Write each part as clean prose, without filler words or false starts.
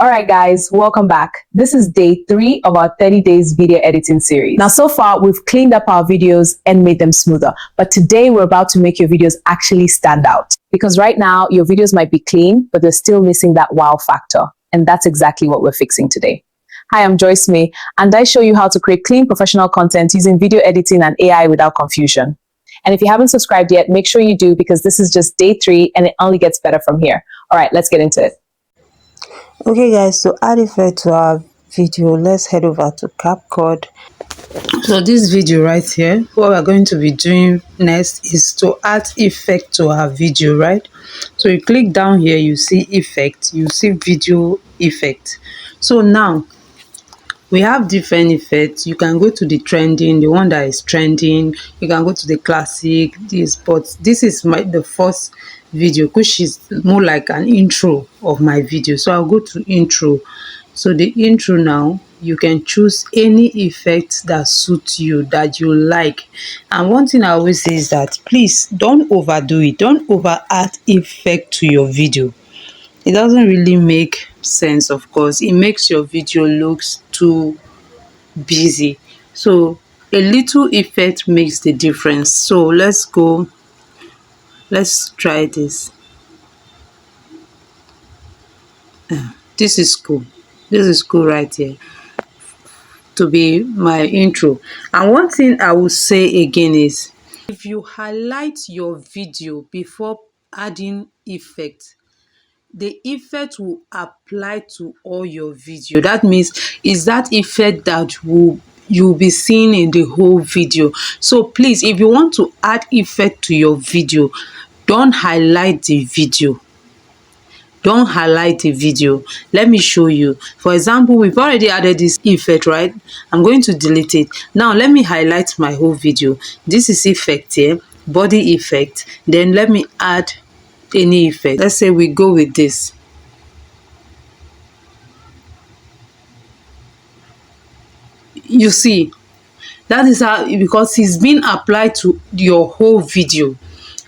Alright guys, welcome back. This is day 3 of our 30 days video editing series. Now so far, we've cleaned up our videos and made them smoother. But today we're about to make your videos actually stand out. Because right now, your videos might be clean, but they're still missing that wow factor. And that's exactly what we're fixing today. Hi, I'm Joyce-May, and I show you how to create clean professional content using video editing and AI without confusion. And if you haven't subscribed yet, make sure you do because this is just day 3 and it only gets better from here. Alright, let's get into it. Okay guys, to add effect to our video, let's head over to CapCut. So this video right here, what we're going to be doing next is to add effect to our video, right? So you click down here, you see effect, you see video effect. So now we have different effects. You can go to the trending, the one that is trending. You can go to the classic, but this is the first video, which is more like an intro of my video. So I'll go to intro. So the intro now, you can choose any effect that suits you, that you like. And one thing I always say is that please don't overdo it. Don't over add effect to your video. It doesn't really make sense. Of course, it makes your video looks too busy. So a little effect makes the difference. So let's try this. This is cool. This is cool right here to be my intro. And one thing I will say again is, if you highlight your video before adding effect, the effect will apply to all your video. That means is that effect that you'll be seeing in the whole video. So please, if you want to add effect to your video, don't highlight the video. Don't highlight the video. Let me show you. For example, we've already added this effect, right? I'm going to delete it. Now let me highlight my whole video. This is effect here, body effect. Then let me add any effect. Let's say we go with this. You see, that is how, because it's been applied to your whole video.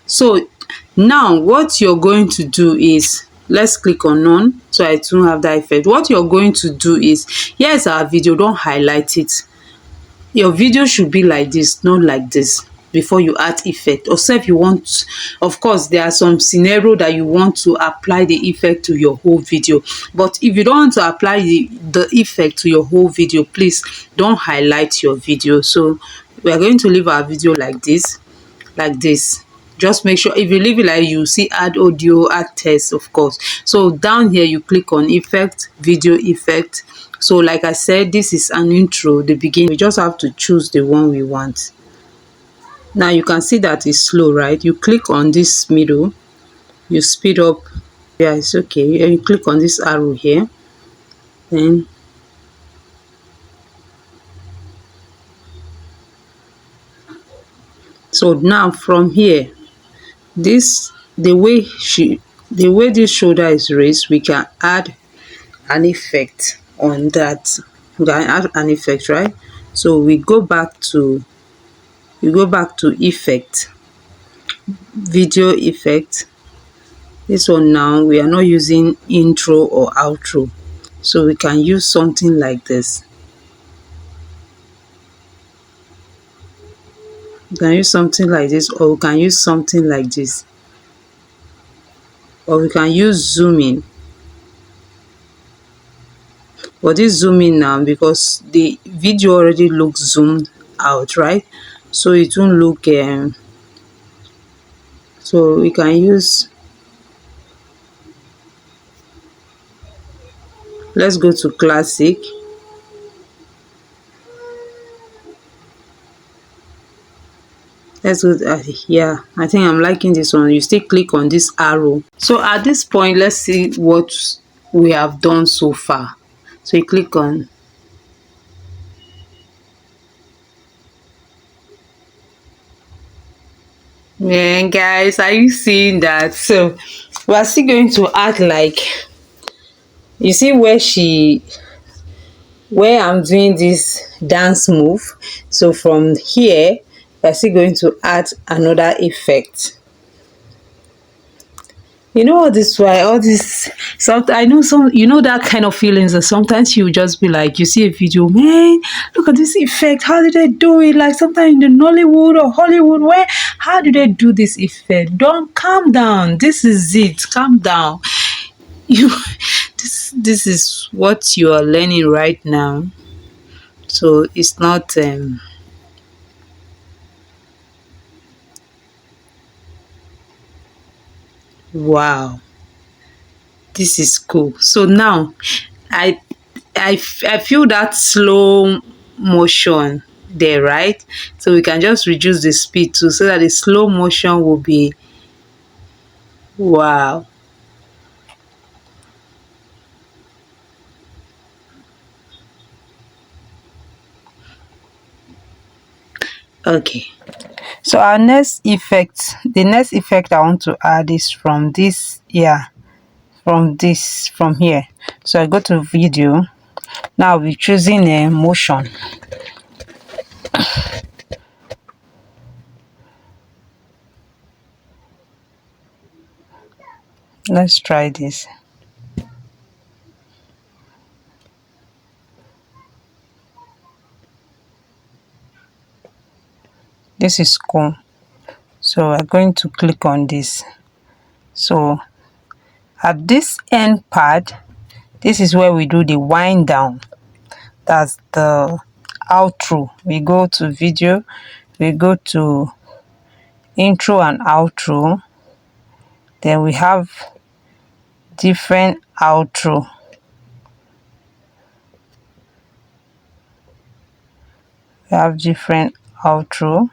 So now what you're going to do is, let's click on none so I don't have that effect. What you're going to do is, here's our video, don't highlight it. Your video should be like this, not like this, before you add effect. Or say if you want, of course there are some scenario that you want to apply the effect to your whole video, but if you don't want to apply the effect to your whole video, please don't highlight your video. So we are going to leave our video like this. Just make sure, if you leave it like, you see add audio, add text, of course. So down here you click on effect, video effect. So like I said, this is an intro, the beginning. We just have to choose the one we want. Now you can see that it's slow, right? You click on this middle, you speed up. Yeah, it's okay. And you click on this arrow here. Then so now from here, the way this shoulder is raised, we can add an effect on that. We can add an effect, right? So we go back to effect, video effect. This one now, we are not using intro or outro, so we can use something like this. We can use something like this, or we can use something like this, or we can use zoom in. But this zoom in now, because the video already looks zoomed out, right? So it won't look so we can use, let's go to classic. Let's go yeah, I think I'm liking this one. You still click on this arrow. So at this point, let's see what we have done so far. So you click on, yeah guys, are you seeing that? So we are still going to act like, you see where I'm doing this dance move. So from here, we're still going to add another effect. You know all this why all this some I know some you know that kind of feelings that sometimes you just be like you see a video, man, look at this effect. How did they do it? Like sometimes in the Nollywood or Hollywood, where how do they do this effect? Don't calm down. This is it. Calm down. You this is what you are learning right now. So it's not wow. This is cool. So now I I feel that slow motion there, right? So we can just reduce the speed too, so that the slow motion will be wow. Okay. So our next effect, the next effect I want to add is from this, yeah, from here. So I go to video. Now we're choosing a motion. Let's try this. This is cool. So we're going to click on this. So at this end part, this is where we do the wind down. That's the outro. We go to video, we go to intro and outro. Then we have different outro. We have different outro.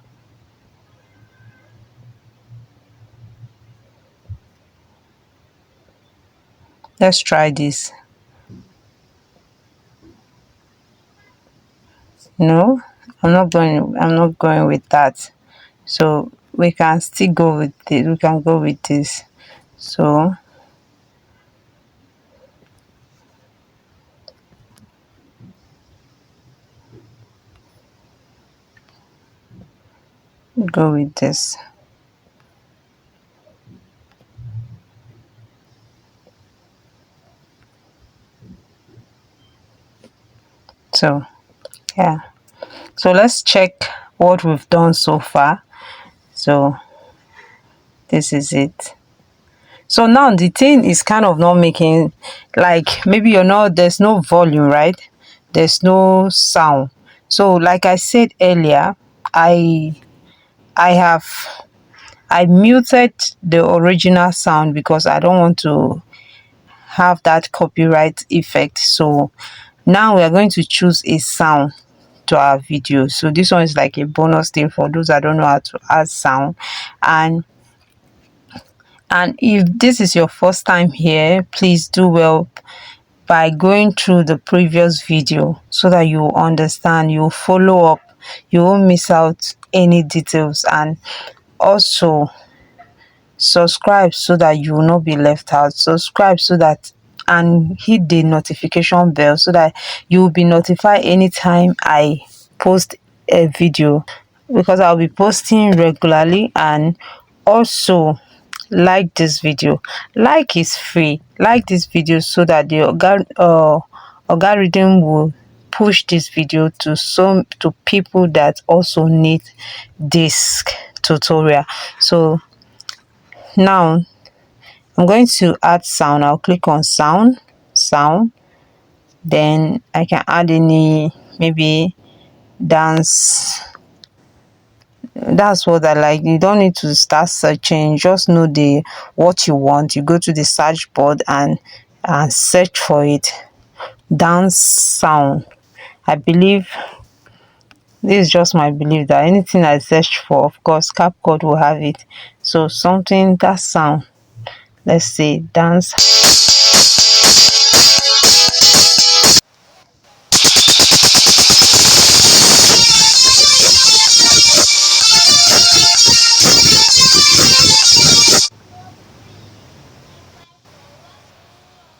Let's try this. No, I'm not going with that. So we can still go with it. We can go with this. So go with this. So yeah. So let's check what we've done so far. So this is it. So now the thing is kind of not making, like maybe you're not, there's no volume, right? There's no sound. So like I said earlier, I I have I muted the original sound because I don't want to have that copyright effect. So now we are going to choose a sound to our video. So this one is like a bonus thing for those that don't know how to add sound. And if this is your first time here, please do well by going through the previous video so that you understand, you follow up, you won't miss out any details. And also subscribe so that you will not be left out. Subscribe so that, and hit the notification bell so that you will be notified anytime I post a video, because I'll be posting regularly. And also like this video. Like is free. Like this video so that the algorithm will push this video to some to people that also need this tutorial. So now I'm going to add sound. I'll click on sound. Then I can add any, maybe dance. That's what I like. You don't need to start searching. Just know the what you want. You go to the search board and search for it. Dance sound. I believe this is just my belief that anything I search for, of course, CapCut will have it. So something that sound. Let's say dance.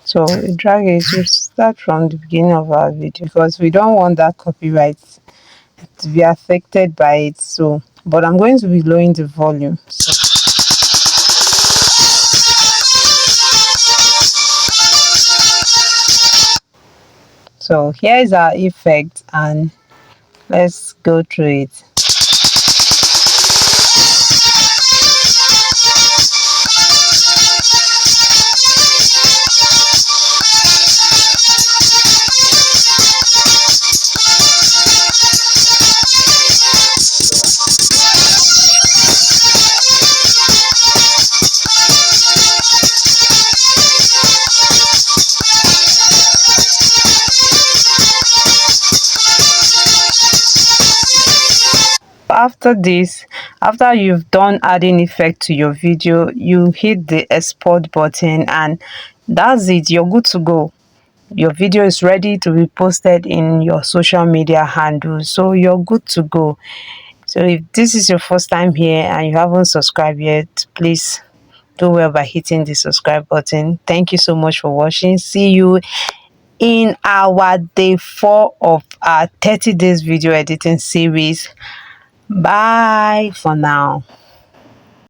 So we drag it. We start from the beginning of our video because we don't want that copyright to be affected by it. So, but I'm going to be lowering the volume. So So here is our effect, and let's go through it. After this, after you've done adding effect to your video, you hit the export button, and that's it. You're good to go. Your video is ready to be posted in your social media handles, so you're good to go. So if this is your first time here and you haven't subscribed yet, please do well by hitting the subscribe button. Thank you so much for watching. See you in our day 4 of our 30 days video editing series. Bye for now.